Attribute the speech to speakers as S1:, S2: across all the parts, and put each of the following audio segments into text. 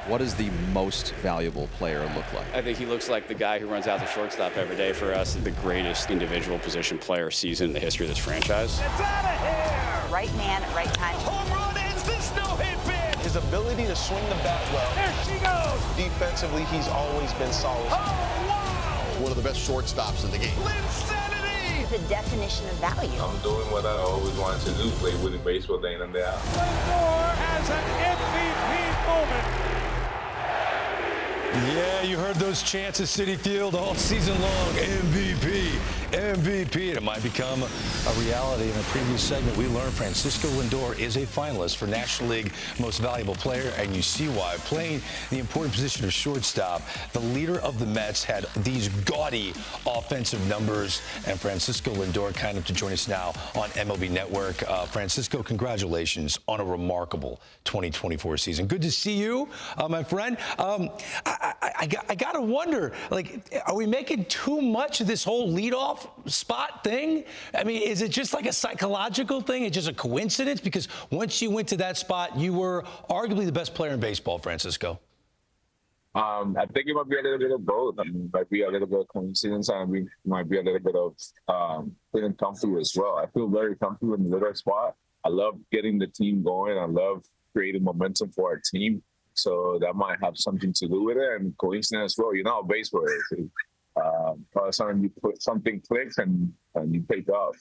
S1: what does the most valuable player look like?
S2: I think he looks like the guy who runs out the shortstop every day for us. The greatest individual position player season in the history of this franchise.
S3: It's out of here!
S4: Right man at right time.
S3: Home run ends this no-hit bid!
S5: His ability to swing the bat well.
S3: There she goes!
S5: Defensively, he's always been solid.
S3: Oh, wow!
S6: One of the best shortstops in the game.
S3: Linsanity!
S4: The definition of value.
S7: I'm doing what I always wanted to do, play with the baseball day in and day out.
S3: Lindor has an MVP moment.
S8: Yeah, you heard those chants at Citi Field all season long. MVP, MVP. And it might become a reality. In a previous segment, we learned Francisco Lindor is a finalist for National League Most Valuable Player, and you see why. Playing the important position of shortstop, the leader of the Mets had these gaudy offensive numbers, and Francisco Lindor kind of to join us now on MLB Network. Francisco, congratulations on a remarkable 2024 season. Good to see you, my friend. I got to wonder, like, are we making too much of this whole leadoff spot thing? I mean, is it just like a psychological thing? It's just a coincidence? Because once you went to that spot, you were arguably the best player in baseball, Francisco.
S7: I think it might be a little bit of both. I mean, it might be a little bit of coincidence, and it might be a little bit of feeling comfortable as well. I feel very comfortable in the little spot. I love getting the team going. I love creating momentum for our team. So that might have something to do with it, and coincidence as well. You know how baseball is. All of a sudden you put something clicks and you take off.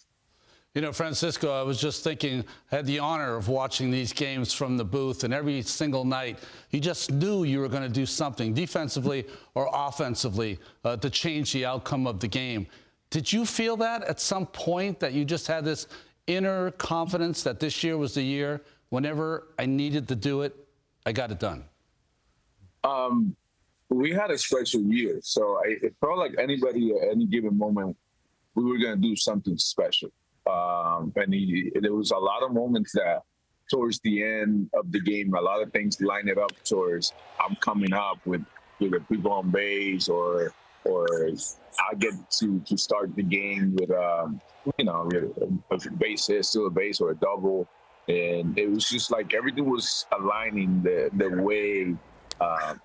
S9: You know, Francisco, I was just thinking, I had the honor of watching these games from the booth, and every single night, you just knew you were going to do something defensively or offensively to change the outcome of the game. Did you feel that at some point, that you just had this inner confidence that this year was the year, whenever I needed to do it, I got it done?
S7: We had a special year, so it felt like anybody at any given moment, we were going to do something special. And there was a lot of moments that towards the end of the game, a lot of things line it up towards I'm coming up with either people on base or I get to start the game with, a base hit, still a base or a double. And it was just like everything was aligning the way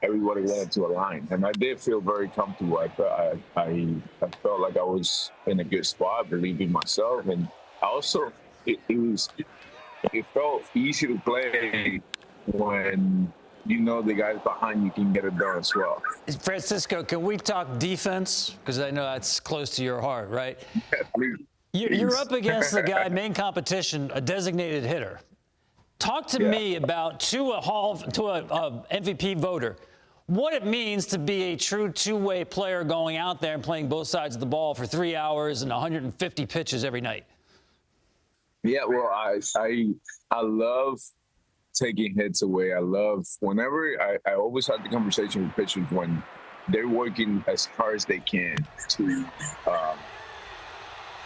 S7: everybody wanted to align. And I did feel very comfortable. I felt like I was in a good spot, believing in myself. And also, it felt easy to play when you know the guys behind you can get it done as well.
S10: Francisco, can we talk defense? Because I know that's close to your heart, right?
S7: Yeah, please.
S10: You're up against the guy, main competition, a designated hitter. Talk to me about, to a MVP voter, what it means to be a true two-way player going out there and playing both sides of the ball for 3 hours and 150 pitches every night.
S7: Yeah, well, I love taking hits away. I love whenever I always have the conversation with pitchers when they're working as hard as they can to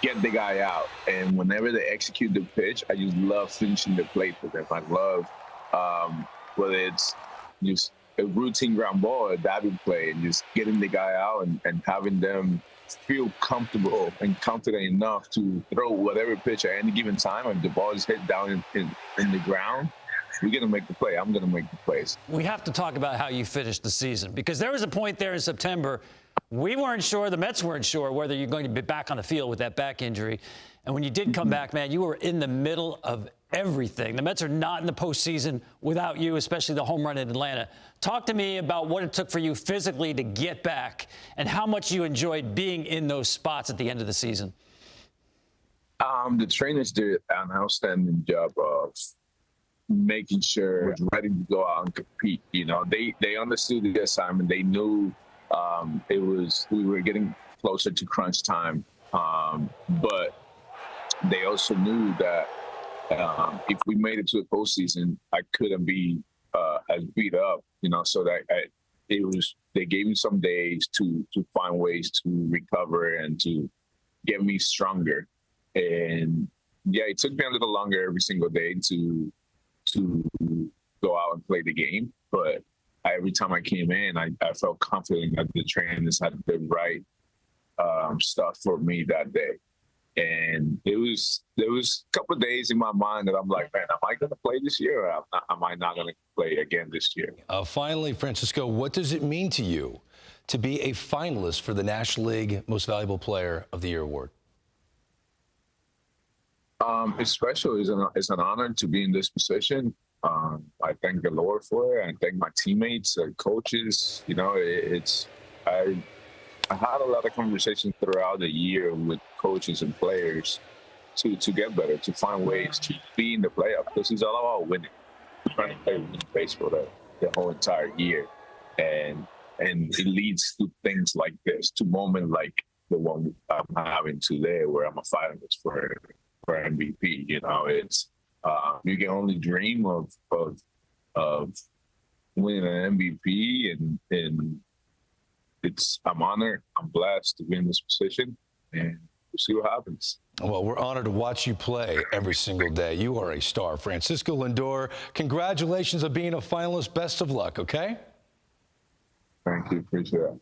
S7: get the guy out. And whenever they execute the pitch, I just love finishing the plate for them. I love whether it's just a routine ground ball or a diving play and just getting the guy out and having them feel comfortable and confident enough to throw whatever pitch at any given time. If the ball is hit down in the ground, we're going to make the play. I'm going to make the plays.
S10: We have to talk about how you finished the season, because there was a point there in September we weren't sure, the Mets weren't sure whether you're going to be back on the field with that back injury. And when you did come back, man, you were in the middle of everything. The Mets are not in the postseason without you, especially the home run in Atlanta. Talk to me about what it took for you physically to get back and how much you enjoyed being in those spots at the end of the season.
S7: The trainers did an outstanding job of making sure we're ready to go out and compete. You know, they understood the assignment. They knew we were getting closer to crunch time. But they also knew that if we made it to the postseason, I couldn't be as beat up, you know, so that they gave me some days to find ways to recover and to get me stronger. And yeah, it took me a little longer every single day to go out and play the game. But every time I came in, I felt confident that the trainers had the right stuff for me that day. And there was a couple of days in my mind that I'm like, man, am I going to play this year or am I not going to play again this year.
S8: Finally, Francisco, what does it mean to you to be a finalist for the National League Most Valuable Player of the Year award?
S7: It's special. It's an honor to be in this position. I thank the Lord for it. I thank my teammates and coaches. You know, I had a lot of conversations throughout the year with coaches and players to get better, to find ways to be in the playoffs, because it's all about winning. We're trying to play winning baseball the whole entire year, and it leads to things like this, to moments like the one I'm having today, where I'm a finalist for MVP. You know, it's you can only dream of winning an MVP, and I'm honored, I'm blessed to be in this position, and we'll see what happens.
S8: Well, we're honored to watch you play every single day. You are a star. Francisco Lindor, congratulations on being a finalist. Best of luck, okay?
S7: Thank you. Appreciate it.